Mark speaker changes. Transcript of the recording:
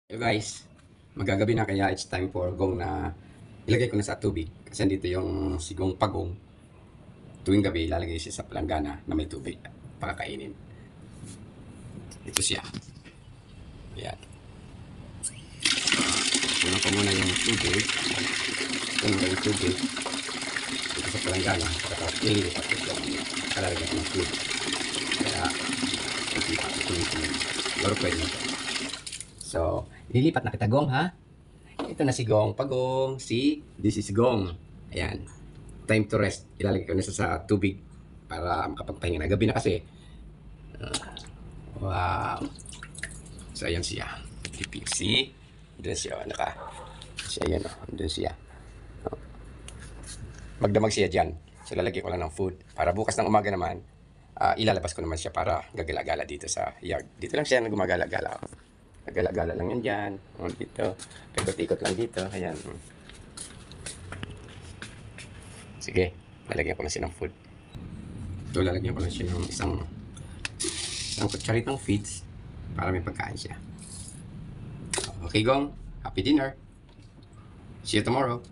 Speaker 1: Hello guys, magagabi na kaya it's time for gong na ilagay ko na sa tubig. Kasi dito yung sigong pagong. Tuwing gabi ilalagay siya sa palanggana na may tubig para kainin. Ito siya. Ayan. Kunan ko muna yung tubig. Kunan ko yung tubig. Ito sa palanggana. Tapos ililipat ko siya. Kalalagay ko ng tubig. Kaya, laro pwede na ito. So, lilipat na kita Gong ha. Ito na si Gong. Pagong, this is Gong. Ayan. Time to rest. Ilalagay ko na sa tubig para makapagpahinga na. Gabi na kasi. Wow. So, ayan siya. See? Doon siya. Siya yan o. Doon siya. Magdamag siya dyan. So, lalagay ko lang ng food. Para bukas ng umaga naman, ilalabas ko naman siya para gagala-gala dito sa yard. Dito lang siya na gumagala-gala. Gala-gala lang yan dyan. Dito. Ikot-ikot lang dito. Ayan. Sige. Lalagyan ko na siya ng food. Ito, lalagyan ko na siya ng isang kutsaritang feeds para may pagkain siya. Okay, Gong. Happy dinner. See you tomorrow.